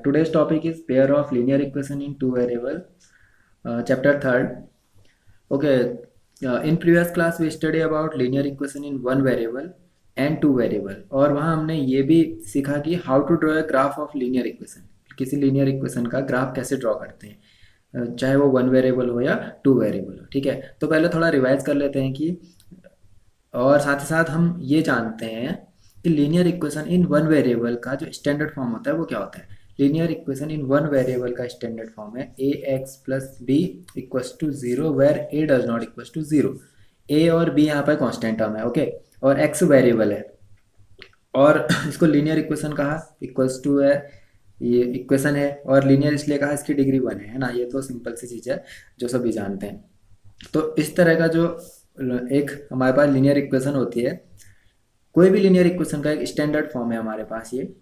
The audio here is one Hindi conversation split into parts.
Today's topic is pair of linear equation in two variable, chapter third. Okay, in previous class we study about linear equation in one variable and two variable, और वहाँ हमने ये भी सीखा कि how to draw a graph of linear equation, किसी linear equation का ग्राफ कैसे ड्रॉ करते हैं, चाहे वो वन वेरिएबल हो या टू वेरिएबल हो। ठीक है, तो पहले थोड़ा रिवाइज कर लेते हैं कि, और साथ ही साथ हम ये जानते हैं कि linear equation in one variable का जो स्टैंडर्ड फॉर्म होता है वो क्या होता है। Linear equation in one variable का स्टैंडर्ड फॉर्म है A X plus B equals to zero where A does not equals to zero. A और बी यहाँ पर कॉन्स्टेंट टर्म है, ओके, और एक्स वेरिएबल है, और इसको लीनियर इक्वेशन कहा, इक्वल्स टू है, ये इक्वेशन है, और लीनियर इसलिए कहा इसकी डिग्री वन है ना। ये तो सिंपल सी चीज़ है जो सभी जानते हैं। तो इस तरह का जो एक हमारे पास लीनियर इक्वेशन होती है, कोई भी लीनियर इक्वेशन का एक स्टैंडर्ड फॉर्म है हमारे पास। ये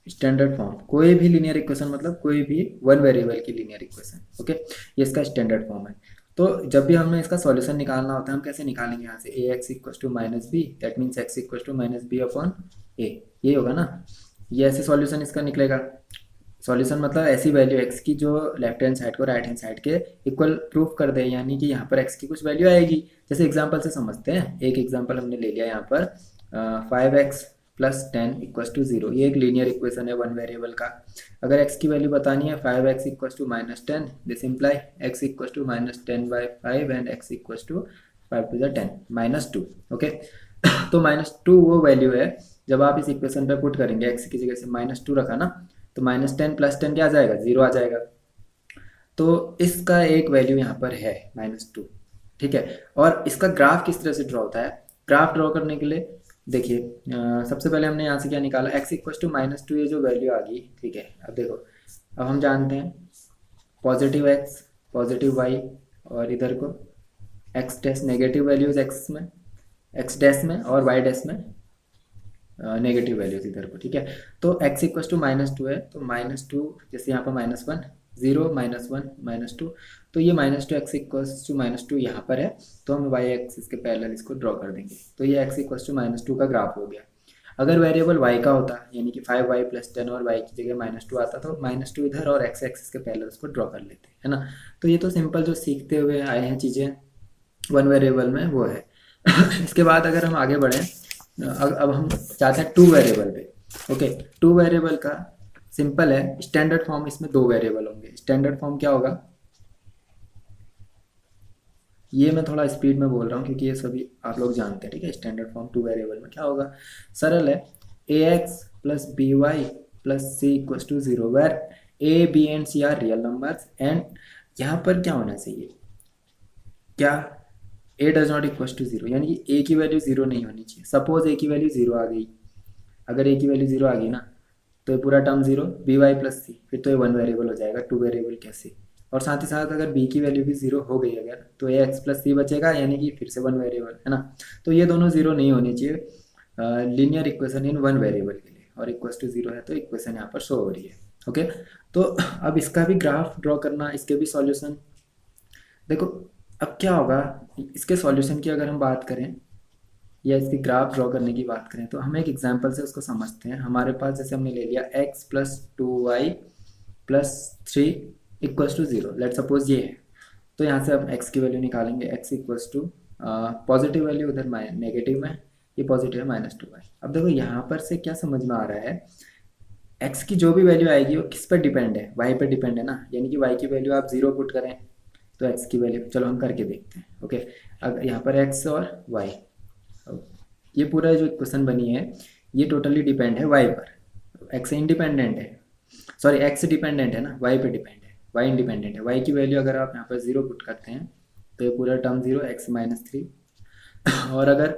स्टैंडर्ड फॉर्म, कोई भी लीनियर इक्वेशन मतलब कोई भी वन वेरिएबल की लीनियर इक्वेशन, ओके, ये इसका स्टैंडर्ड फॉर्म है। तो जब भी हमें इसका सॉल्यूशन निकालना होता है हम कैसे निकालेंगे, यहाँ से A X equal to minus B, that means X equal to minus B upon A, ये होगा ना। ये ऐसे सॉल्यूशन इसका निकलेगा। सॉल्यूशन मतलब ऐसी वैल्यू एक्स की जो लेफ्ट हैंड साइड को राइट हैंड साइड के इक्वल प्रूफ कर दे, यानी कि यहाँ पर एक्स की कुछ वैल्यू आएगी। जैसे एग्जांपल से समझते हैं, एक एग्जांपल हमने ले लिया यहाँ पर 5x plus 10 equal to zero. ये एक लीनियर इक्वेशन है वन वेरिएबल का। अगर x की वैल्यू बतानी है 5x equal to minus ten, this implies x equal to minus ten by five and x equal to 5 to the 10 minus two, okay. तो माइनस टू वो वैल्यू है जब आप इस इक्वेशन पे पुट करेंगे, x की जगह से माइनस टू रखा ना, तो माइनस टेन प्लस टेन क्या आ जाएगा, जीरो आ जाएगा। तो इसका एक वैल्यू यहाँ पर है माइनस टू, ठीक है। और इसका ग्राफ किस तरह से ड्रॉ होता है, ग्राफ ड्रॉ करने के लिए देखिए, सबसे पहले हमने यहाँ से क्या निकाला, x equal to minus two, ये जो वैल्यू आ गई, ठीक है। अब देखो, अब हम जानते हैं पॉजिटिव एक्स पॉजिटिव वाई, और इधर को x dash negative values x में, एक्स डैश में, और वाई डैश में नेगेटिव वैल्यूज इधर को, ठीक है। तो x equal to minus two है, तो माइनस टू, जैसे यहाँ पर minus one, zero minus one minus two, तो ये minus two x equals to minus two यहाँ पर है, तो हम वाई एक्सिस के पैरेलल इसको ड्रॉ कर देंगे। तो ये x equals to minus to का ग्राफ हो गया। अगर वेरिएबल वाई का होता, यानी कि 5y प्लस 10 और y की जगह माइनस टू आता, तो माइनस टू इधर और एक्स एक्सिस के पैरेलल उसको ड्रॉ कर लेते, है ना। तो ये तो सिंपल जो सीखते हुए आए हैं चीज़ें वन वेरिएबल में, वो है। इसके बाद अगर हम आगे बढ़ें, अब हम चाहते हैं टू वेरिएबल पे, ओके। टू वेरिएबल का सिंपल है, स्टैंडर्ड फॉर्म इसमें दो वेरिएबल होंगे। स्टैंडर्ड फॉर्म क्या होगा, ये मैं थोड़ा स्पीड में बोल रहा हूँ क्योंकि ये सभी आप लोग जानते हैं, ठीक है। स्टैंडर्ड फॉर्म टू वेरिएबल में क्या होगा, सरल है, A X plus B Y plus C equal to zero, where A B and C are real numbers, and यहाँ पर क्या होना चाहिए, क्या A does not equal to zero, यानी कि ए की वैल्यू जीरो नहीं होनी चाहिए। सपोज ए की वैल्यू जीरो आ गई, अगर ए की वैल्यू जीरो आ गई ना, तो ये पूरा term zero, B Y plus C, फिर तो ये वन वेरिएबल हो जाएगा, टू वेरिएबल कैसे। और साथ ही साथ अगर बी की वैल्यू भी जीरो हो गई अगर, तो ए एक्स प्लस सी बचेगा, यानी कि फिर से वन वेरिएबल, है ना। तो ये दोनों जीरो नहीं होनी चाहिए linear equation in one variable के लिए, और इक्वल टू जीरो है तो इक्वेशन यहाँ पर शो हो रही है, ओके। तो अब इसका भी ग्राफ ड्रॉ करना, इसके भी सॉल्यूशन देखो। अब क्या होगा, इसके सॉल्यूशन की अगर हम बात करें या इसकी ग्राफ ड्रॉ करने की बात करें, तो हम एक एग्जांपल से उसको समझते हैं। हमारे पास जैसे हमने ले लिया x plus two y plus three equals to zero, let suppose ये है। तो यहाँ से हम x की वैल्यू निकालेंगे, x equals to positive value उधर नेगेटिव में, ये पॉजिटिव है माइनस टू वाई। अब देखो यहाँ पर से क्या समझ में आ रहा है, x की जो भी वैल्यू आएगी वो किस पर डिपेंड है, y पर डिपेंड है ना। यानी कि y की वैल्यू आप जीरो पुट करें तो x की वैल्यू, चलो हम करके देखते हैं, ओके। अब यहाँ पर x और y, ये पूरा जो इक्वेशन बनी है ये टोटली डिपेंड है y पर, x इंडिपेंडेंट है, सॉरी x डिपेंडेंट है ना, y पे डिपेंड है, y इंडिपेंडेंट है। y की वैल्यू अगर आप यहाँ पर जीरो पुट करते हैं तो ये पूरा term zero, x minus three. और अगर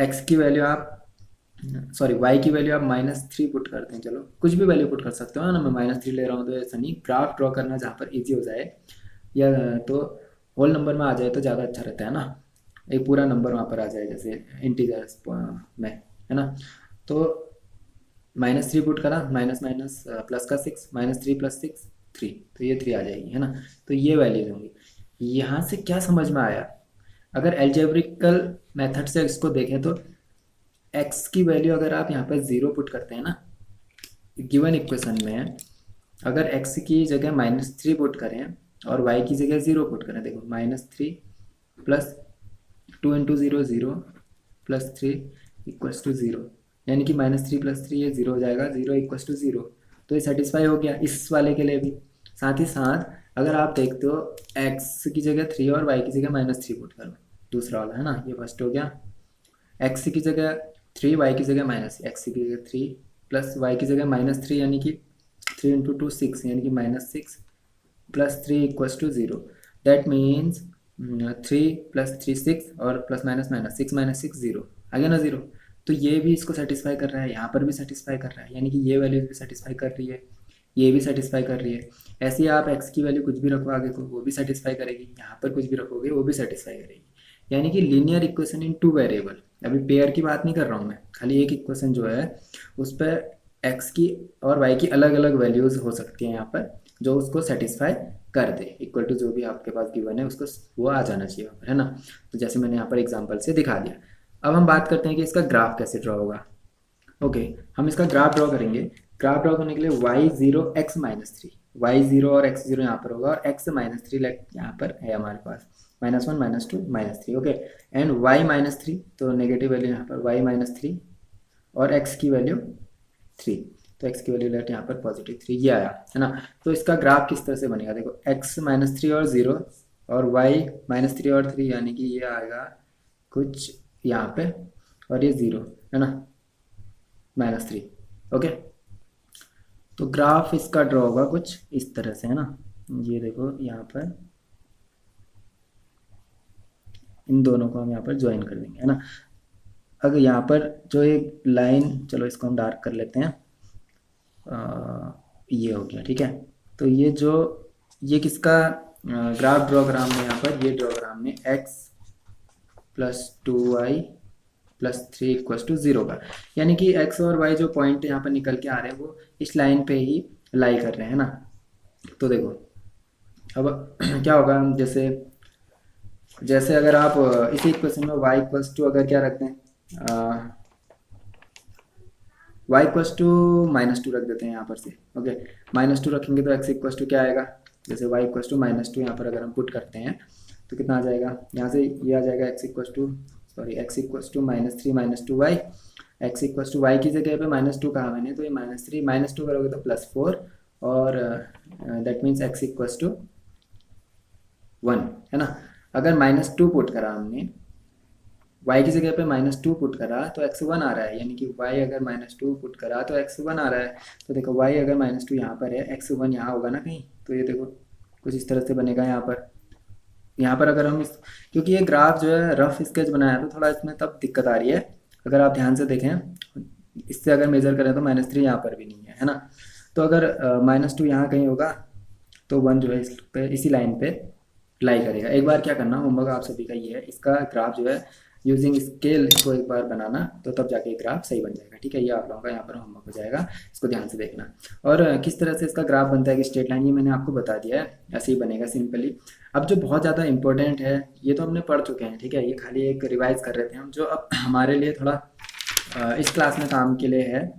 x की वैल्यू आप, सॉरी y की वैल्यू आप माइनस थ्री पुट करते हैं, चलो कुछ भी वैल्यू पुट कर सकते हो ना, मैं माइनस थ्री ले रहा हूँ तो ऐसा नहीं, ग्राफ ड्रॉ करना जहाँ पर ईजी हो जाए या तो होल नंबर में आ जाए तो ज़्यादा अच्छा रहता है ना, एक पूरा नंबर वहाँ पर आ जाए जैसे इंटीजर्स में, है ना। तो माइनस थ्री पुट करा, माइनस माइनस प्लस का six, minus three plus six three, तो ये थ्री आ जाएगी, है ना। तो ये वैल्यूज होंगी। यहाँ से क्या समझ में आया, अगर एल्जेब्रिकल मेथड से इसको देखें तो एक्स की वैल्यू अगर आप यहाँ पर 0 पुट करते हैं ना, गिवन इक्वेशन में अगर एक्स की जगह -3 पुट करें और वाई की जगह 0 पुट करें, देखो -3 plus 2 into 0 0 plus 3 equals to 0, यानी कि -3 प्लस 3 ये 0 हो जाएगा, 0 इक्वल्स टू 0। तो ये सेटिस्फाई हो गया इस वाले के लिए भी। साथ ही साथ अगर आप देखते हो x की जगह 3 और y की जगह -3 पुट करो, दूसरा वाला है ना, ये फर्स्ट हो गया। x की जगह 3, y की जगह x की जगह 3 प्लस y की जगह -3, यानी कि 3 इंटू 2 6, यानी कि -6 plus 3 equals to 0। That means 3 plus 3 6 और प्लस माइनस माइनस 6 माइनस 6 0 आ गया ना 0। तो ये भी इसको सेटिस्फाई कर रहा है, यहाँ पर भी सेटिस्फाई कर रहा है, यानी कि ये वैल्यू भी सेटिस्फाई कर रही है, ये भी सेटिस्फाई कर रही है। ऐसे ही आप x की वैल्यू कुछ भी रखो आगे को, वो भी सेटिस्फाई करेगी, यहाँ पर कुछ भी रखोगे वो भी सेटिस्फाई करेगी। यानी कि लीनियर इक्वेशन इन 2 वेरिएबल। अभी पेयर की बात नहीं कर रहा हूँ मैं, खाली एक इक्वेशन जो है उस पर x की और y की अलग अलग वैल्यूज़ हो सकती हैं यहाँ पर, जो उसको सेटिस्फाई कर दे, इक्वल टू जो भी आपके पास गिवन है उसको वो आ जाना चाहिए वहाँ पर, है ना। तो जैसे मैंने यहाँ पर एग्जांपल से दिखा दिया। अब हम बात करते हैं कि इसका ग्राफ कैसे ड्रॉ होगा। ओके, हम इसका ग्राफ ड्रॉ करेंगे। ग्राफ ड्रॉ करने के लिए y0 x -3, y0 और x0 यहाँ पर होगा और x -3 यहाँ पर है हमारे पास, -1 -2 -3। ओके, एंड y -3, तो नेगेटिव वैल्यू यहाँ पर y -3 और x की वैल्यू 3, तो x की वैल्यू लेट यहाँ पर +3, ये आया है ना। तो इसका ग्राफ किस तरह से बनेगा, देखो x -3 और 0 और y -3 और 3, यानी कि ये आएगा कुछ यहाँ पे और ये 0 है ना, -3। ओके, तो ग्राफ इसका ड्रॉ होगा कुछ इस तरह से, है ना। ये देखो यहाँ पर इन दोनों को हम यहाँ पर ज्वाइन कर देंगे, है ना। अगर यहाँ पर जो एक लाइन, चलो इसको हम डार्क कर लेते हैं, ये हो गया, ठीक है। तो ये जो ये किसका ग्राफ ड्रॉ करा हमने यहाँ पर, ये ड्रॉ करा हमने x + 2y + 3 इक्वल्स टू 0 का, यानी कि x और y जो पॉइंट यहाँ पर निकल के आ रहे हैं वो इस लाइन पे ही लाई कर रहे हैं ना। तो देखो अब क्या होगा, जैसे जैसे अगर आप इसी इक्वेशन में y = अगर क्या रखते हैं, y = -2 रख देते हैं यहाँ पर से। ओके, -2 रखेंगे तो x = क्या आएगा, जैसे y = -2 यहाँ पर अगर हम पुट करते हैं तो कितना आ जाएगा, यहाँ से ये आ जाएगा x = -3 - 2y, x = y की जगह पे -2 कहा मैंने, तो ये -3 -2 करोगे तो +4 और दैट मीन्स x = 1, है ना। अगर -2 पुट करा हमने, y की जगह पे -2 पुट करा तो x1 आ रहा है, यानी कि y अगर -2 पुट करा तो x1 आ रहा है। तो देखो y अगर -2 यहाँ पर है, x1 यहाँ होगा ना कहीं, तो ये देखो कुछ इस तरह से बनेगा यहाँ पर अगर हम इस, क्योंकि ये ग्राफ जो है रफ स्केच बनाया तो थोड़ा इसमें तब दिक्कत आ रही है। अगर आप ध्यान से देखें, इससे अगर मेजर करें तो -3 यहाँ पर भी नहीं है ना। तो अगर -2 यहाँ कहीं होगा तो 1 जो है इस पे, इसी लाइन पे लाई करेगा। एक बार क्या करना, होमवर्क आप सभी का ये है, इसका ग्राफ जो है यूजिंग स्केल इसको एक बार बनाना, तो तब जाके ग्राफ सही बन जाएगा, ठीक है। ये आप लोगों का यहाँ पर होमवर्क हो जाएगा, इसको ध्यान से देखना। और किस तरह से इसका ग्राफ बनता है कि स्ट्रेट लाइन, ये मैंने आपको बता दिया है, ऐसे ही बनेगा सिंपली। अब जो बहुत ज़्यादा इंपॉर्टेंट है, ये तो हमने पढ़ चुके हैं, ठीक है, ये खाली एक रिवाइज कर रहे थे हम, जो अब हमारे लिए थोड़ा इस क्लास में काम के लिए है,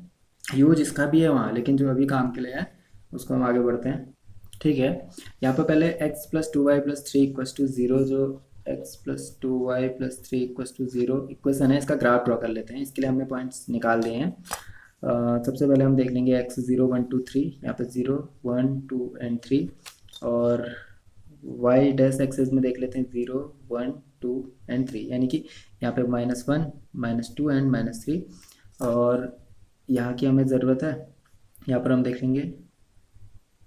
यूज इसका भी है वहाँ, लेकिन जो अभी काम के लिए है उसको हम आगे बढ़ते हैं, ठीक है। यहाँ पर पहले x + 2y + 3 = 0, जो x + 2y + 3 = 0 इक्वेशन है, इसका ग्राफ ड्रॉ कर लेते हैं। इसके लिए हमने पॉइंट्स निकाल दिए हैं। सबसे पहले हम देख लेंगे x 0 1 2 3, यहाँ पर 0 1 2 एंड 3, और y डैश एक्सेस में देख लेते हैं 0 1 2 एंड 3, यानी कि यहाँ पे -1 -2 एंड -3, और यहाँ की हमें ज़रूरत है, यहाँ पर हम देखेंगे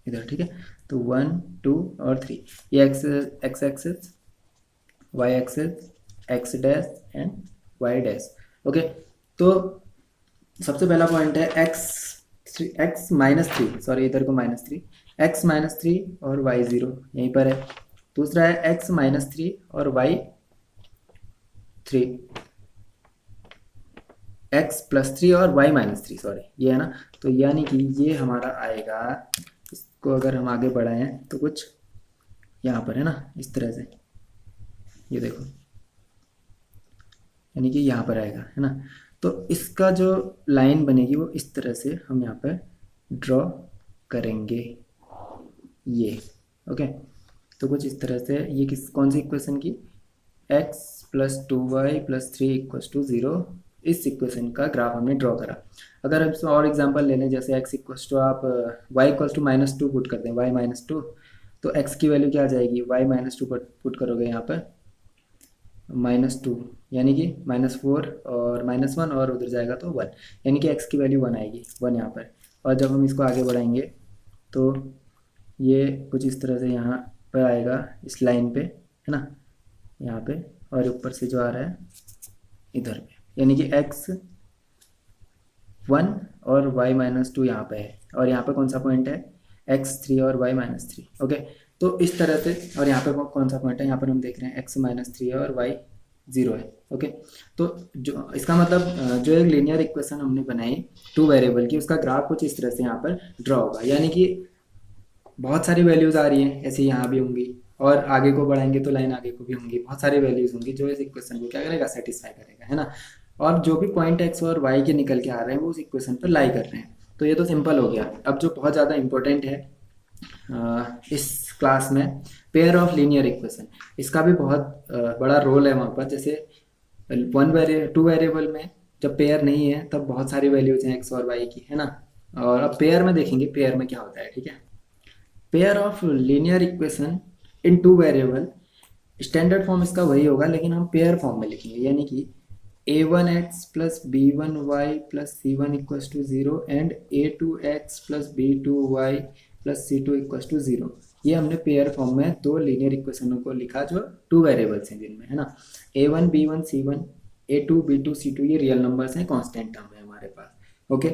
इधर, ठीक है। तो 1 2 और 3, ये x axis, y axis, x dash and y dash. Okay, तो सबसे पहला पॉइंट है x -3, सॉरी इधर को -3, x -3 और y 0 यहीं पर है। दूसरा है x -3 और y 3, x +3 और y -3, सॉरी ये है ना। तो यानी कि ये हमारा आएगा, इसको अगर हम आगे बढ़ाएं तो कुछ यहाँ पर है ना, इस तरह से, ये देखो, यानी कि यहाँ पर आएगा, है ना। तो इसका जो लाइन बनेगी वो इस तरह से हम यहाँ पर ड्रॉ करेंगे, ये ओके। तो कुछ इस तरह से ये कौन सी इक्वेशन की, x + 2y + 3 = 0, इस इक्वेशन का ग्राफ हमने ड्रॉ करा। अगर हम इसमें और एग्जांपल ले लें, जैसे x = आप y = -2 पुट करते हैं, y -2, तो x की वैल्यू क्या आ जाएगी, y -2 पुट करोगे यहाँ पर -2, यानी कि -4 और -1 और उधर जाएगा तो 1, यानी कि x की वैल्यू 1 आएगी, 1 यहाँ पर। और जब हम इसको आगे बढ़ाएंगे तो ये कुछ इस तरह से यहाँ पर आएगा, इस लाइन पे, है ना, यहाँ पे, और ऊपर से जो आ रहा है इधर पे, यानी कि x 1 और y -2 यहाँ पे है, और यहाँ पे कौन सा पॉइंट है, x 3 और y -3, ओके। तो इस तरह से, और यहाँ पे कौन सा पॉइंट है, यहाँ पर हम देख रहे हैं x -3 है और y 0 है, ओके। तो जो इसका मतलब जो एक लीनियर इक्वेशन हमने बनाई 2 वेरिएबल की, उसका ग्राफ कुछ इस तरह से यहाँ पर ड्रॉ होगा, यानी कि बहुत सारी वैल्यूज़ आ रही हैं, ऐसे यहाँ भी होंगी, और आगे को बढ़ाएंगे तो लाइन आगे को भी होंगी, बहुत सारी वैल्यूज़ होंगी जो इस इक्वेशन को क्या करेगा, सेटिस्फाई करेगा, है ना। और जो भी पॉइंट x और y के निकल के आ रहे हैं वो उस इक्वेशन पर लाई कर रहे हैं। तो ये तो सिंपल हो गया। अब जो बहुत ज़्यादा इंपॉर्टेंट है इस क्लास में, पेयर ऑफ लीनियर इक्वेशन, इसका भी बहुत बड़ा रोल है वहाँ पर। जैसे 2 वेरिएबल में जब पेयर नहीं है तब बहुत सारी वैल्यूज हैं x और y की, है ना। और अब पेयर में देखेंगे पेयर में क्या होता है, ठीक है। Pair of linear equation in 2 variable, standard form इसका वही होगा, लेकिन हम पेयर फॉर्म में लिखेंगे, यानी कि a1x + b1y + c1 = 0 and a2x + b2y + c2 = 0। ये हमने पेयर फॉर्म में 2 लीनियर इक्वेशनों को लिखा जो 2 वेरिएबल्स हैं जिनमें, है ना। a1 b1 c1, a2 b2 c2 ये रियल नंबर्स हैं, कांस्टेंट टर्म है हमारे पास, ओके।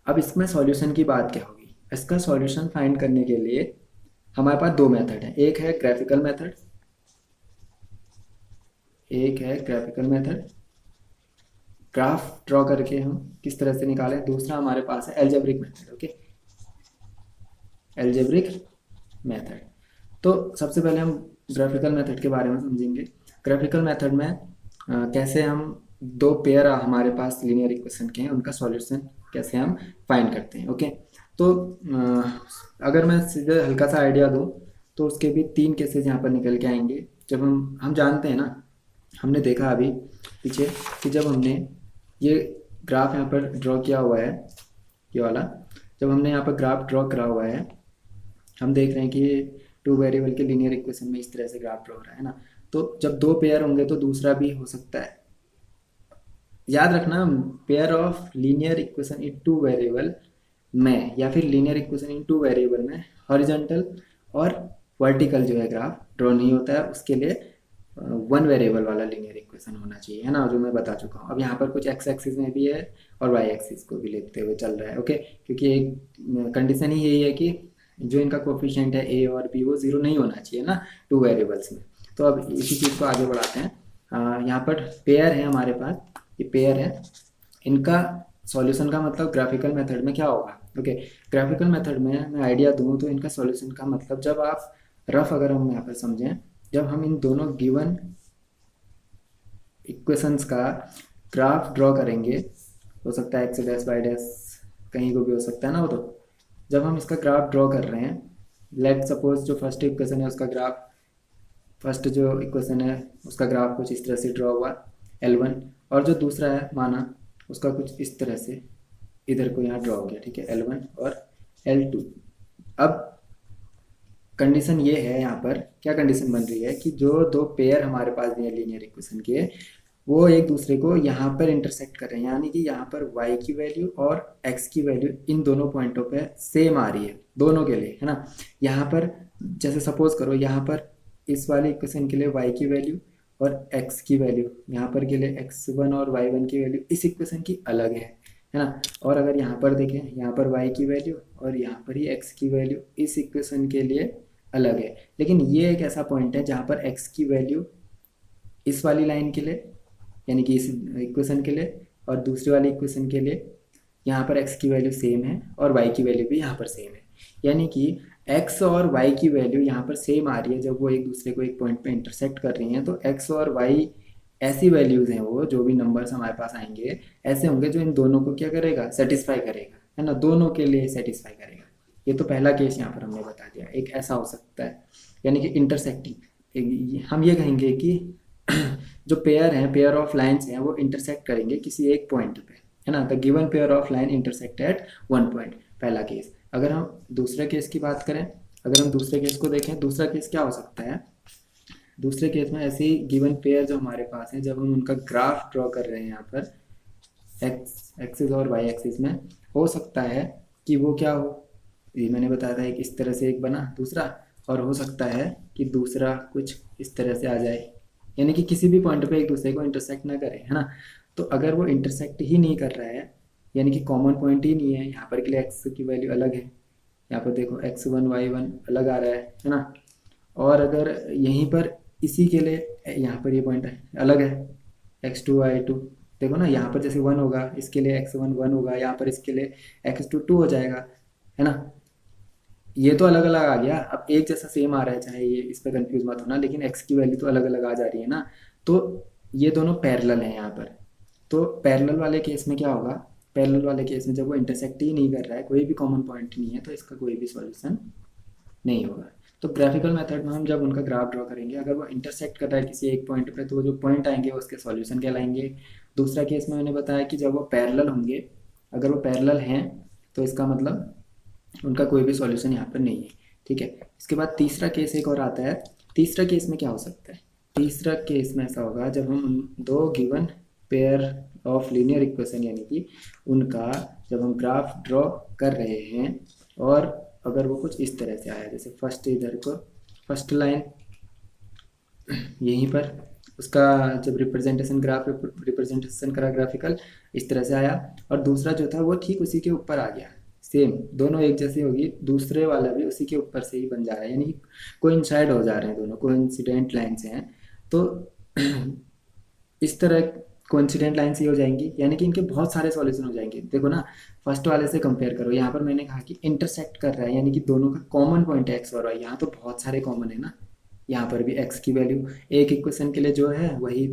अब इसमें सॉल्यूशन की बात क्या होगी, इसका सॉल्यूशन फाइंड करने के लिए हमारे पास 2 मेथड हैं, एक है ग्राफिकल मेथड, ग्राफ ड्रॉ करके हम किस तरह से निकालें, दूसरा हमारे पास है algebraic method, okay, algebraic method. तो सबसे पहले हम ग्राफिकल मेथड के बारे में समझेंगे। ग्राफिकल मेथड में कैसे हम 2 पेयर हमारे पास लीनियर इक्वेशन के हैं, उनका सॉल्यूशन कैसे हम फाइंड करते हैं, ओके। तो अगर मैं सीधे हल्का सा आइडिया दूँ तो उसके भी 3 केसेस यहाँ पर निकल के आएंगे। जब हम जानते हैं ना, हमने देखा अभी पीछे कि जब हमने ये ग्राफ यहाँ पर ड्रॉ किया हुआ है, ये वाला, जब हमने यहाँ पर ग्राफ ड्रॉ करा हुआ है, हम देख रहे हैं कि 2 वेरिएबल के लीनियर इक्वेशन में इस तरह से ग्राफ ड्रॉ हो रहा है ना। तो जब 2 पेयर होंगे तो दूसरा भी हो सकता है। याद रखना, pair of linear equation in 2 variable में, या फिर लीनियर इक्वेशन इन 2 वेरिएबल में हॉरिजॉन्टल और वर्टिकल जो है ग्राफ ड्रॉ नहीं होता है, उसके लिए 1 वेरिएबल वाला लीनियर इक्वेशन होना चाहिए, है ना, जो मैं बता चुका हूँ। अब यहाँ पर कुछ x एक्सिस में भी है और y एक्सिस को भी लेते हुए चल रहा है, ओके, क्योंकि एक कंडीशन ही यही है कि जो इनका कोफिशिएंट है a और b वो 0 नहीं होना चाहिए ना 2 वेरिएबल्स में। तो अब इसी चीज़ को आगे बढ़ाते हैं। यहाँ पर पेयर है हमारे पास, ये पेयर है, इनका सॉल्यूशन का मतलब ग्राफिकल मेथड में क्या होगा, ओके। ग्राफिकल मेथड में मैं आइडिया दूँ तो इनका सॉल्यूशन का मतलब, जब आप रफ अगर हम यहाँ पर समझें, जब हम इन दोनों गिवन इक्वेशंस का ग्राफ ड्रॉ करेंगे, हो सकता है x डैश y डैश कहीं को भी हो सकता है ना, वो तो जब हम इसका ग्राफ ड्रॉ कर रहे हैं, लेट सपोज जो फर्स्ट इक्वेशन है उसका ग्राफ, फर्स्ट जो इक्वेशन है उसका ग्राफ कुछ इस तरह से ड्रॉ हुआ L1, और जो दूसरा है माना उसका कुछ इस तरह से इधर को यहाँ ड्रॉ हो गया, ठीक है, L1 और L2। अब कंडीशन ये है, यहाँ पर क्या कंडीशन बन रही है कि जो 2 पेयर हमारे पास दिए लीनियर इक्वेशन के, वो एक दूसरे को यहाँ पर इंटरसेक्ट कर रहे हैं, यानी कि यहाँ पर y की वैल्यू और x की वैल्यू इन दोनों पॉइंटों पे सेम आ रही है दोनों के लिए, है ना। यहाँ पर जैसे सपोज करो, यहाँ पर इस वाले इक्वेशन के लिए y की वैल्यू और x की वैल्यू, यहाँ पर के लिए x1 और y1 की वैल्यू इस इक्वेशन की अलग है ना। और अगर यहाँ पर देखें, यहाँ पर y की वैल्यू और यहाँ पर ही x की वैल्यू इस इक्वेशन के लिए अलग है। लेकिन ये एक ऐसा पॉइंट है जहाँ पर x की वैल्यू इस वाली लाइन के लिए, यानी कि इस इक्वेशन के लिए, और दूसरी वाली इक्वेशन के लिए यहाँ पर x की वैल्यू सेम है और y की वैल्यू भी यहाँ पर सेम है, यानी कि x और y की वैल्यू यहाँ पर सेम आ रही है जब वो एक दूसरे को एक पॉइंट पे इंटरसेक्ट कर रही हैं। तो x और y ऐसी वैल्यूज़ हैं वो, जो भी नंबर्स हमारे पास आएंगे ऐसे होंगे जो इन दोनों को क्या करेगा, सेटिस्फाई करेगा, है ना, दोनों के लिए सेटिस्फाई करेगा। ये तो पहला केस यहाँ पर हमने बता दिया। एक ऐसा हो सकता है, यानी कि इंटरसेक्टिंग, हम ये कहेंगे कि जो पेयर हैं, पेयर ऑफ लाइन्स हैं, वो इंटरसेक्ट करेंगे किसी एक पॉइंट पे, है ना, the given pair of line intersect at one point, पहला केस। अगर हम दूसरे केस की बात करें, अगर हम दूसरे केस को देखें, दूसरा केस क्या हो सकता है, दूसरे केस में ऐसे ही गिवन पेयर जो हमारे पास है, जब हम उनका ग्राफ ड्रॉ कर रहे हैं यहाँ पर एक्स एक्सिस और वाई एक्सिस में, हो सकता है कि वो क्या हो, ये मैंने बताया था, एक इस तरह से एक बना दूसरा, और हो सकता है कि दूसरा कुछ इस तरह से आ जाए, यानी कि किसी भी पॉइंट पे एक दूसरे को इंटरसेक्ट ना करे, है ना। तो अगर वो इंटरसेक्ट ही नहीं कर रहा है, यानी कि कॉमन पॉइंट ही नहीं है, यहाँ पर के लिए एक्स की वैल्यू अलग है, यहाँ पर देखो x1 y1 अलग आ रहा है ना, और अगर यहीं पर इसी के लिए यहाँ पर ये पॉइंट है अलग है, x2 y2, देखो ना, यहाँ पर जैसे 1 होगा इसके लिए x1 1 होगा, यहाँ पर इसके लिए x2 2 हो जाएगा, है ना। ये तो अलग अलग आ गया, अब एक जैसा सेम आ रहा है, चाहे ये, इस पर कंफ्यूज मत होना, लेकिन x की वैल्यू तो अलग अलग आ जा रही है ना। तो ये दोनों पैरेलल हैं यहाँ पर। तो पैरेलल वाले केस में क्या होगा, पैरेलल वाले केस में जब वो इंटरसेक्ट ही नहीं कर रहा है, कोई भी कॉमन पॉइंट नहीं है, तो इसका कोई भी सॉल्यूशन नहीं होगा। तो ग्राफिकल मेथड में हम जब उनका ग्राफ ड्रॉ करेंगे, अगर वो इंटरसेक्ट कर रहा है किसी एक पॉइंट पे, तो वो जो पॉइंट आएंगे वो उसके सॉल्यूशन कहलाएंगे। दूसरा केस में मैंने बताया कि जब वो पैरेलल होंगे, अगर वो पैरेलल हैं, तो इसका मतलब उनका कोई भी सॉल्यूशन यहाँ पर नहीं है, ठीक है। इसके बाद तीसरा केस एक और आता है। तीसरा केस में क्या हो सकता है, तीसरा केस में ऐसा होगा जब हम उन दो given pair of linear equation, यानी कि उनका जब हम ग्राफ ड्रॉ कर रहे हैं, और अगर वो कुछ इस तरह से आया, जैसे फर्स्ट इधर को, फर्स्ट लाइन यहीं पर उसका जब रिप्रेजेंटेशन रिप्रेजेंटेशन करा ग्राफिकल, इस तरह से आया, और दूसरा जो था वो ठीक उसी के ऊपर आ गया, सेम दोनों एक जैसी होगी, दूसरे वाला भी उसी के ऊपर से ही बन जा रहा है, यानी कि कोइंसाइड हो जा रहे हैं, दोनों कोइंसिडेंट लाइन से हैं। तो इस तरह कोइंसिडेंट लाइन से हो जाएंगी, यानी कि इनके बहुत सारे सॉल्यूशन हो जाएंगे। देखो ना, फर्स्ट वाले से कंपेयर करो, यहाँ पर मैंने कहा कि इंटरसेक्ट कर रहा है, यानी कि दोनों का कॉमन पॉइंट है एक्स और वाई, यहाँ तो बहुत सारे कॉमन है ना। यहाँ पर भी एक्स की वैल्यू एक इक्वेशन के लिए जो है वही,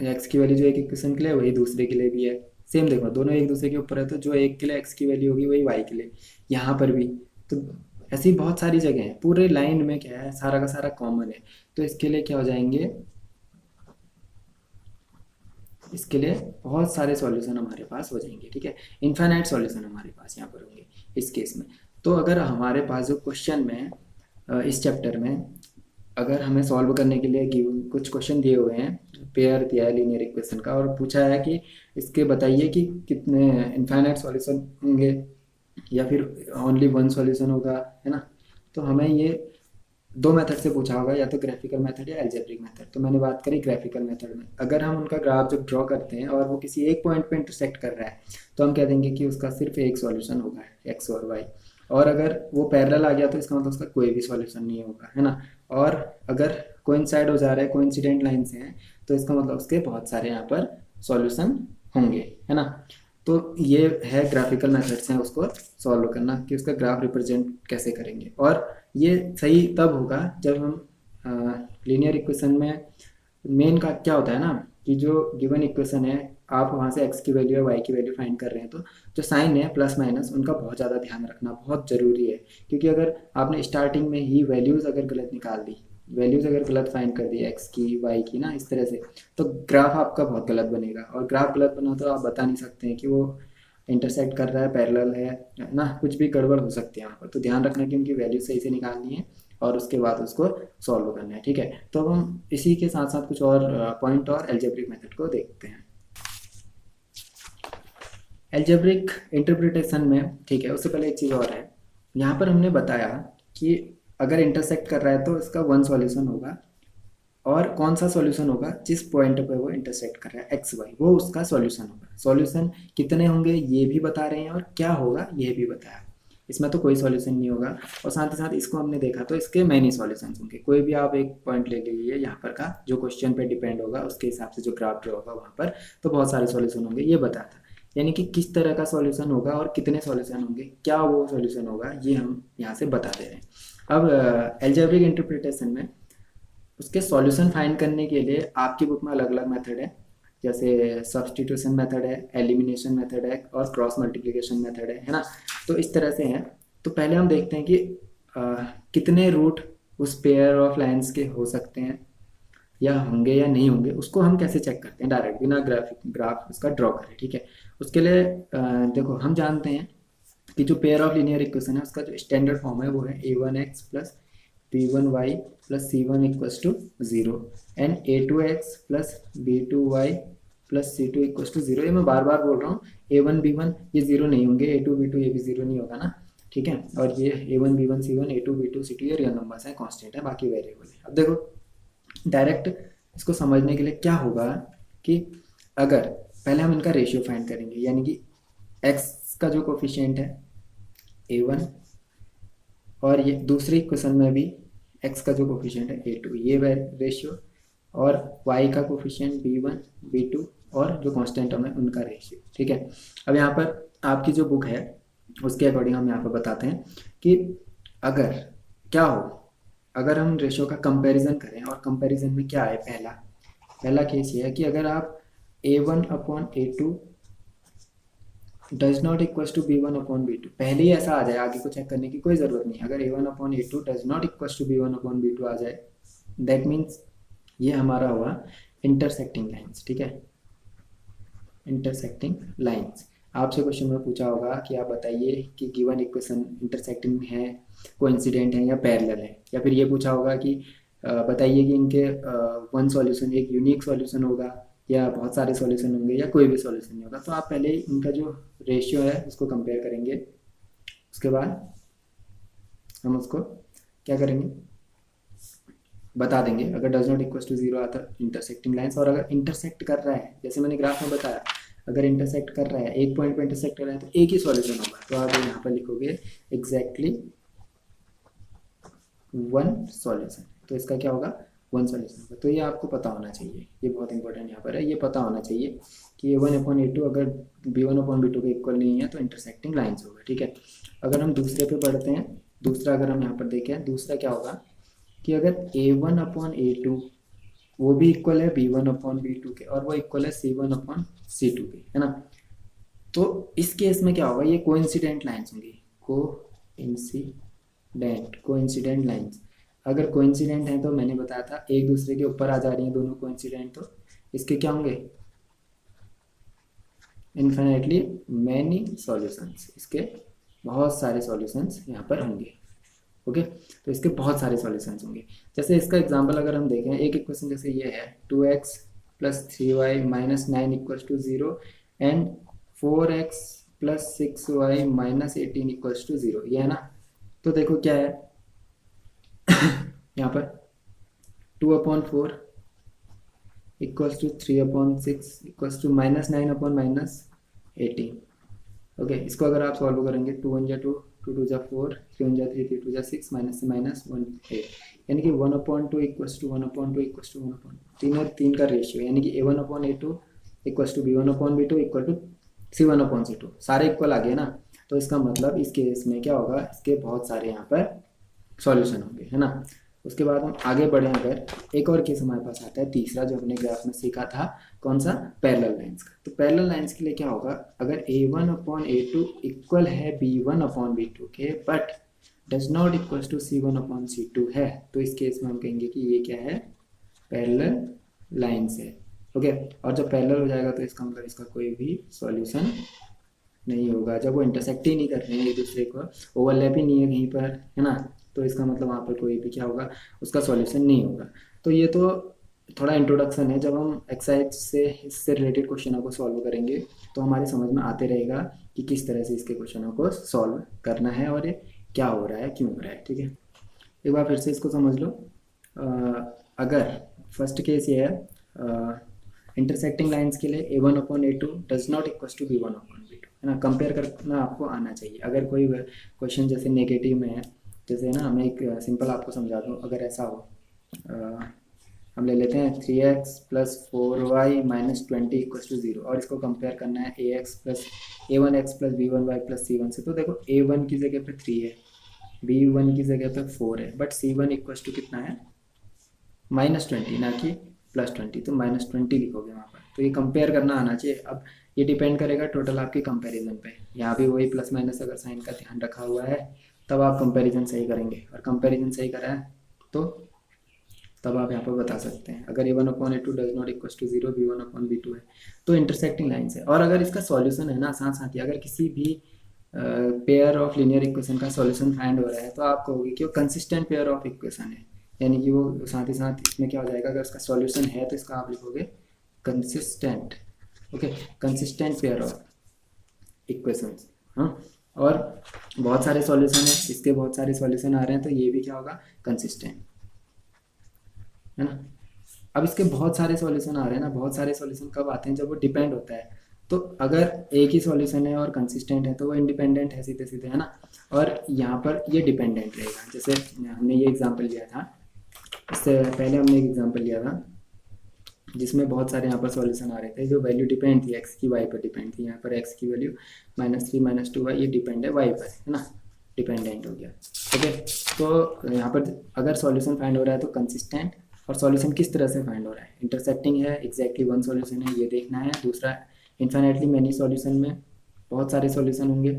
एक्स की वैल्यू जो एक इक्वेशन के लिए वही दूसरे के लिए भी है, सेम। देखो दोनों एक दूसरे के ऊपर है, तो जो एक के लिए एक्स की वैल्यू होगी वही वाई के लिए, यहाँ पर भी। तो ऐसी बहुत सारी जगह है, पूरे लाइन में क्या है, सारा का सारा कॉमन है। तो इसके लिए क्या हो जाएंगे, इसके लिए बहुत सारे सॉल्यूशन हमारे पास हो जाएंगे, ठीक है। इनफाइनाइट सॉल्यूशन हमारे पास यहाँ पर होंगे इस केस में। तो अगर हमारे पास जो क्वेश्चन में इस चैप्टर में अगर हमें सॉल्व करने के लिए कुछ क्वेश्चन दिए हुए हैं, पेयर दिया है लीनियर इक्वेशन का, और पूछा है कि इसके बताइए कि कितने इनफाइनाइट सॉल्यूशन होंगे या फिर ओनली वन सॉल्यूशन होगा, है ना। तो हमें ये दो मेथड से पूछा होगा, या तो ग्राफिकल मेथड या एल्जेब्रिक मेथड। तो मैंने बात करी ग्राफिकल मेथड में, अगर हम उनका ग्राफ जब ड्रॉ करते हैं और वो किसी एक पॉइंट पे इंटरसेक्ट कर रहा है, तो हम कह देंगे कि उसका सिर्फ एक सॉल्यूशन होगा, एक्स और वाई। और अगर वो पैरेलल आ गया तो इसका मतलब उसका कोई भी सॉल्यूशन नहीं होगा, है ना। और अगर कोइंसाइड हो जा रहा है, कोइंसिडेंट लाइन से हैं, तो इसका मतलब उसके बहुत सारे यहाँ पर सॉल्यूशन होंगे, है ना। तो ये है ग्राफिकल मेथड्स हैं उसको सॉल्व करना, कि उसका ग्राफ रिप्रेजेंट कैसे करेंगे। और ये सही तब होगा जब हम लीनियर इक्वेशन में मेन का क्या होता है ना, कि जो गिवन इक्वेशन है, आप वहाँ से एक्स की वैल्यू या वाई की वैल्यू फाइंड कर रहे हैं, तो जो साइन है प्लस माइनस, उनका बहुत ज़्यादा ध्यान रखना बहुत ज़रूरी है। क्योंकि अगर आपने स्टार्टिंग में ही वैल्यूज़ अगर गलत निकाल दी, वैल्यूज़ अगर गलत फाइंड कर दी एक्स की वाई की ना, इस तरह से, तो ग्राफ आपका बहुत गलत बनेगा। और ग्राफ गलत बना तो आप बता नहीं सकते हैं कि वो इंटरसेक्ट कर रहा है, पैरेलल है ना, कुछ भी गड़बड़ हो सकती है यहाँ पर। तो ध्यान रखना कि उनकी वैल्यू सही से निकालनी है और उसके बाद उसको सॉल्व करना है, ठीक है। तो अब हम इसी के साथ साथ कुछ और पॉइंट और एल्जेब्रिक मेथड को देखते हैं। एल्जेब्रिक इंटरप्रिटेशन में, ठीक है, उससे पहले एक चीज़ और है, यहाँ पर हमने बताया कि अगर इंटरसेक्ट कर रहा है तो इसका वन सॉल्यूशन होगा, और कौन सा सॉल्यूशन होगा, जिस पॉइंट पर वो इंटरसेक्ट कर रहा है एक्स वाई, वो उसका सॉल्यूशन होगा। सॉल्यूशन कितने होंगे ये भी बता रहे हैं, और क्या होगा ये भी बताया। इसमें तो कोई सॉल्यूशन नहीं होगा, और साथ ही साथ इसको हमने देखा तो इसके मैनी सॉल्यूशंस होंगे। कोई भी आप एक पॉइंट ले लीजिए यहाँ पर का, जो क्वेश्चन पे डिपेंड होगा उसके हिसाब से जो ग्राफ ड्रॉ होगा वहाँ पर, तो बहुत सारे सॉल्यूशन होंगे, ये बताता। यानी कि किस तरह का सॉल्यूशन होगा और कितने सॉल्यूशन होंगे, क्या वो सॉल्यूशन होगा, ये हम यहाँ से बता दे रहे हैं। अब एल्जेब्रिक इंटरप्रिटेशन में उसके सॉल्यूशन फाइंड करने के लिए आपकी बुक में अलग अलग मेथड है, जैसे सब्स्टिट्यूशन मेथड है, एलिमिनेशन मेथड है और क्रॉस मल्टीप्लिकेशन मेथड है ना। तो इस तरह से हैं। तो पहले हम देखते हैं कि कितने रूट उस पेयर ऑफ लाइंस के हो सकते हैं या होंगे या नहीं होंगे, उसको हम कैसे चेक करते हैं डायरेक्ट बिना ग्राफ उसका ड्रॉ करें। ठीक है, उसके लिए देखो हम जानते हैं कि जो पेयर ऑफ लीनियर इक्वेशन है उसका जो स्टैंडर्ड फॉर्म है वो है a1x plus b1y plus c1 equals to 0 and a2x plus b2y plus c2 equals to 0। ये मैं बार बार बोल रहा हूँ, a1 b1 ये 0 नहीं होंगे, a2 b2 ये भी 0 नहीं होगा ना। ठीक है, और ये a1 b1 c1 a2 b2 c2 ये रियल नंबर्स हैं, कांस्टेंट है, बाकी वेरिएबल है। अब देखो डायरेक्ट इसको समझने के लिए क्या होगा कि अगर पहले हम इनका रेशियो फाइंड करेंगे, यानी कि x का जो कोफिशिएंट है a1 और ये दूसरी इक्वेशन में भी x का जो कोफिशिएंट है a2, ये रेशियो, और y का कोफिशिएंट b1 b2 और जो कांस्टेंट टर्म है उनका रेशियो। ठीक है, अब यहाँ पर आपकी जो बुक है उसके अकॉर्डिंग हम यहाँ पर बताते हैं कि अगर क्या हो, अगर हम रेशियो का कंपैरिजन करें, और कंपैरिजन में क्या है, पहला केस ये है कि अगर आप a1 upon a2 does not equal to b1 upon b2, पहले ही ऐसा आ जाए, आगे को चेक करने की कोई ज़रूरत नहीं। अगर a1 upon a2 does not equal to b1 upon b2 आ जाए, दैट मीन्स ये हमारा हुआ इंटरसेक्टिंग लाइंस। ठीक है, इंटरसेक्टिंग लाइंस। आपसे क्वेश्चन में पूछा होगा कि आप बताइए कि गिवन इक्वेशन इंटरसेक्टिंग है, कोइंसिडेंट है या पैरेलल है, या फिर ये पूछा होगा कि बताइए कि इनके वन सॉल्यूशन, एक यूनिक सॉल्यूशन होगा या बहुत सारे सॉल्यूशन होंगे या कोई भी सॉल्यूशन नहीं होगा। तो आप पहले इनका जो रेशियो है उसको कंपेयर करेंगे, उसके बाद हम उसको क्या करेंगे, बता देंगे। अगर डज नॉट इक्वल टू 0 आता इंटरसेक्टिंग लाइंस, और अगर इंटरसेक्ट कर रहा है, जैसे मैंने ग्राफ में बताया, अगर इंटरसेक्ट कर रहा है, एक पॉइंट पे इंटरसेक्ट कर रहा है तो एक ही सॉल्यूशन होगा। तो आप यहाँ पर लिखोगे एग्जैक्टली वन सॉल्यूशन, तो इसका क्या होगा, वन सॉल्यूशन होगा। तो ये आपको पता होना चाहिए, ये बहुत इंपॉर्टेंट यहाँ पर है, ये पता होना चाहिए कि a1 अपॉन a2 अगर b1 अपॉन b2 के इक्वल नहीं है तो इंटरसेक्टिंग लाइंस होगा। ठीक है, अगर हम दूसरे पे पढ़ते हैं, दूसरा अगर हम यहाँ पर देखें, दूसरा क्या होगा कि अगर a1 अपॉन a2 वो भी इक्वल है b1 अपॉन b2 के, और वो इक्वल है c1 अपॉन c2 के, है ना। तो इस केस में क्या होगा, ये कोइंसिडेंट लाइंस होंगी, कोइंसिडेंट लाइंस। अगर कोइंसिडेंट है तो मैंने बताया था एक दूसरे के ऊपर आ जा रही हैं दोनों कोइंसिडेंट, तो इसके क्या होंगे, इन्फिनिटली मैनी सॉल्यूशंस, इसके बहुत सारे सॉल्यूशंस यहाँ पर होंगे। ओके, तो इसके बहुत सारे सॉल्यूशंस होंगे। जैसे इसका एग्जांपल अगर हम देखें, एक इक्वेशन जैसे ये है 2x plus 3y minus 9 equals to 0 and 4x plus 6y minus 18 equals to 0, ये है ना। तो देखो क्या है यहाँ पर 2/4 equals to 3/6 equals to minus 9 upon minus 18। Okay, इसको अगर आप सॉल्व करेंगे 2 1 जा 2, 2 2 जा 4, 3 1 जा 3, 3 2 जा 6, माइनस से माइनस 1 8, यानी कि 1/2 इक्वल्स टू 1/2 इक्वल्स टू 1/, 3 और 3 का रेशियो, यानी कि a1 upon a2 equals to b1 upon b2 equal to c1 upon c2, सारे इक्वल आ गए ना। तो इसका मतलब इस केस में क्या होगा, इसके बहुत सारे यहाँ पर सॉल्यूशन होंगे, है ना। उसके बाद हम आगे बढ़े, अगर एक और केस हमारे पास आता है तीसरा, जो हमने ग्राफ में सीखा था, कौन सा, पैरेलल लाइंस का। तो पैरेलल लाइंस के लिए क्या होगा, अगर a1 अपॉन a2 इक्वल है b1 अपॉन b2 के but does not equal to c1 upon c2 है, तो इस केस में हम कहेंगे कि ये क्या है, पैरेलल लाइंस है। ओके, और जब पैरेलल हो जाएगा तो इसका मतलब इसका कोई भी सॉल्यूशन नहीं होगा, जब वो इंटरसेक्ट ही नहीं कर रहे हैं एक दूसरे को, ओवरलैप ही नहीं है कहीं पर, है ना। तो इसका मतलब वहाँ पर कोई भी क्या होगा, उसका सॉल्यूशन नहीं होगा। तो ये तो थोड़ा इंट्रोडक्शन है, जब हम एक्सरसाइज से इससे रिलेटेड क्वेश्चनों को सॉल्व करेंगे तो हमारे समझ में आते रहेगा कि किस तरह से इसके क्वेश्चनों को सॉल्व करना है और ये क्या हो रहा है, क्यों हो रहा है। ठीक है, एक बार फिर से इसको समझ लो। अगर फर्स्ट केस ये है, इंटरसेक्टिंग लाइंस के लिए a1 upon a2 does not equal to b1 upon b2, है ना। कंपेयर करना आपको आना चाहिए। अगर कोई क्वेश्चन जैसे नेगेटिव में है, जैसे ना मैं एक सिंपल आपको समझा दूँ, अगर ऐसा हो, हम ले लेते हैं 3x plus 4y minus 20 equal to 0, और इसको कंपेयर करना है a1x plus b1y plus c1 से। तो देखो a1 की जगह पे 3 है, b1 की जगह पे 4 है, बट c1 इक्वल टू कितना है, -20 ना कि +20, तो -20 लिखोगे वहाँ पर। तो ये कंपेयर करना आना चाहिए। अब ये डिपेंड करेगा टोटल आपकी कंपैरिजन पे। यहाँ भी वही प्लस माइनस अगर साइन का ध्यान रखा हुआ है तब आप कंपैरिजन सही करेंगे, और कंपैरिजन सही करा है तो तब आप यहाँ पर बता सकते हैं। अगर a1/a2 does not equal to 0, b1/b2 है तो इंटरसेक्टिंग लाइन्स है। और अगर इसका सॉल्यूशन है ना, साथ साथ ही अगर किसी भी पेयर ऑफ लीनियर इक्वेशन का सॉल्यूशन फाइंड हो रहा है तो आप कहोगे कि वो कंसिस्टेंट पेयर ऑफ इक्वेशन है, यानी कि वो साथ ही साथ इसमें क्या हो जाएगा, अगर उसका सॉल्यूशन है तो इसका आप लिखोगे consistent. Okay, consistent pair of equations. हाँ, और बहुत सारे सॉल्यूशन है, इसके बहुत सारे सॉल्यूशन आ रहे हैं तो ये भी क्या होगा, कंसिस्टेंट, है ना। अब इसके बहुत सारे सॉल्यूशन आ रहे हैं ना, बहुत सारे सॉल्यूशन कब आते हैं, जब वो डिपेंड होता है। तो अगर एक ही सॉल्यूशन है और कंसिस्टेंट है तो वो इंडिपेंडेंट है सीधे सीधे, है ना। और यहाँ पर ये डिपेंडेंट रहेगा। जैसे हमने ये एग्जांपल लिया था, इससे पहले हमने एक एग्जांपल लिया था जिसमें बहुत सारे यहाँ पर सॉल्यूशन आ रहे थे जो वैल्यू डिपेंड थी, एक्स की वाई पर डिपेंड थी। यहाँ पर एक्स की वैल्यू -3 -2 ये डिपेंड है वाई पर, है ना, डिपेंडेंट हो गया। ओके, तो यहाँ पर अगर सॉल्यूशन फाइंड हो रहा है तो कंसिस्टेंट, और सॉल्यूशन किस तरह से फाइंड हो रहा है, इंटरसेक्टिंग है, एग्जैक्टली वन सॉल्यूशन है, ये देखना है। दूसरा, इन्फिनेटली मैनी सॉल्यूशन में बहुत सारे सॉल्यूशन होंगे,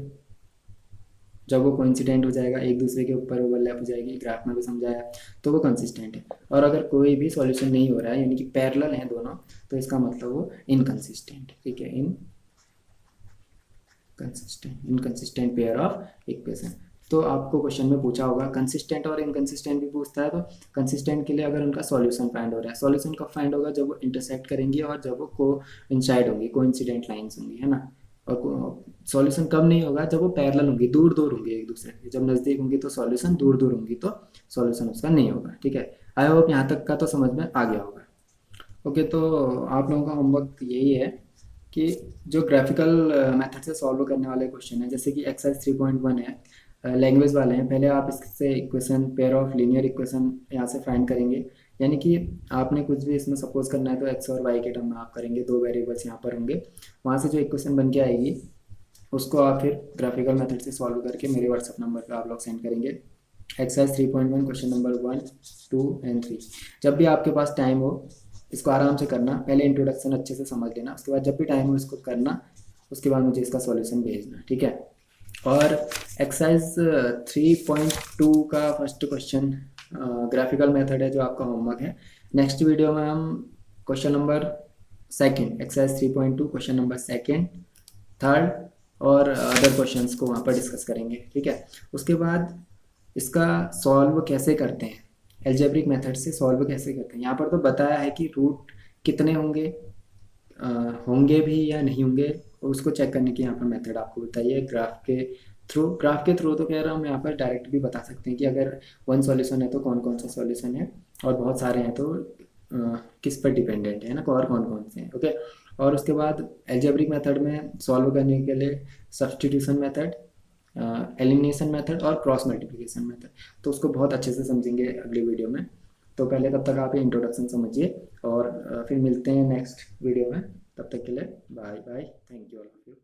जब वो कोइंसिडेंट हो जाएगा, एक दूसरे के ऊपर ओवरलैप हो जाएगी, ग्राफ में भी समझाया, तो वो कंसिस्टेंट है। और अगर कोई भी सॉल्यूशन नहीं हो रहा है, यानी कि पैरेलल हैं दोनों, तो इसका मतलब वो इनकंसिस्टेंट। ठीक है, इनकंसिस्टेंट पेयर ऑफ इक्वेशन। तो आपको क्वेश्चन में पूछा होगा, कंसिस्टेंट और इनकंसिस्टेंट भी पूछता है। तो कंसिस्टेंट के लिए अगर उनका सॉल्यूशन फाइंड हो रहा है, सॉल्यूशन कब फाइंड होगा, जब वो इंटरसेक्ट करेंगी और जब वो कोइंसाइड होंगी, कोइंसिडेंट लाइंस होंगी, है ना। और सॉल्यूशन कब नहीं होगा, जब वो पैरेलल होंगी, दूर दूर होंगी एक दूसरे के। जब नज़दीक होंगी तो सॉल्यूशन, दूर दूर होंगी तो सॉल्यूशन उसका नहीं होगा। ठीक है, आई होप यहाँ तक का तो समझ में आ गया होगा। ओके, तो आप लोगों का होमवर्क यही है कि जो ग्राफिकल मेथड से सॉल्व करने वाले क्वेश्चन है, जैसे कि एक्सरसाइज 3.1 है, लैंग्वेज वाले हैं, पहले आप इससे equation, pair of linear equation यहाँ से फाइंड करेंगे। यानी कि आपने कुछ भी इसमें सपोज करना है तो एक्स और वाई के टर्म में आप करेंगे, दो वेरिएबल्स यहाँ पर होंगे, वहाँ से जो इक्वेशन बन के आएगी उसको आप फिर ग्राफिकल मेथड से सॉल्व करके मेरे व्हाट्सअप नंबर पर आप लोग सेंड करेंगे। Exercise 3.1 question number 1, 2 and 3। जब भी आपके पास टाइम हो इसको आराम से करना, पहले इंट्रोडक्शन अच्छे से समझ लेना, उसके बाद जब भी टाइम हो इसको करना, उसके बाद मुझे इसका सॉल्यूशन भेजना। ठीक है, और एक्सरसाइज 3.2 का फर्स्ट क्वेश्चन ग्राफिकल मेथड है जो आपका होमवर्क है। नेक्स्ट वीडियो में हम question number second, exercise 3.2 question number second, third और अदर क्वेश्चंस को वहाँ पर डिस्कस करेंगे। ठीक है, उसके बाद इसका सॉल्व कैसे करते हैं, एल्जेब्रिक मेथड से सॉल्व कैसे करते हैं। यहाँ पर तो बताया है कि रूट कितने होंगे, होंगे भी या नहीं होंगे, उसको चेक करने की यहाँ पर मेथड आपको बताइए ग्राफ के थ्रू तो कह रहा हूँ, यहाँ पर डायरेक्ट भी बता सकते हैं कि अगर वन सॉल्यूशन है तो कौन कौन सा सॉल्यूशन है, और बहुत सारे हैं तो किस पर डिपेंडेंट है ना, और कौन कौन से हैं। ओके, और उसके बाद एल्जेब्रिक मेथड में सॉल्व करने के लिए सब्सटीट्यूशन मेथड, एलिमिनेशन मेथड और क्रॉस मल्टीप्लिकेशन मेथड, तो उसको बहुत अच्छे से समझेंगे अगली वीडियो में। तो पहले तब तक आप ये इंट्रोडक्शन समझिए, और फिर मिलते हैं नेक्स्ट वीडियो में। तब तक के लिए bye bye, thank you all of you.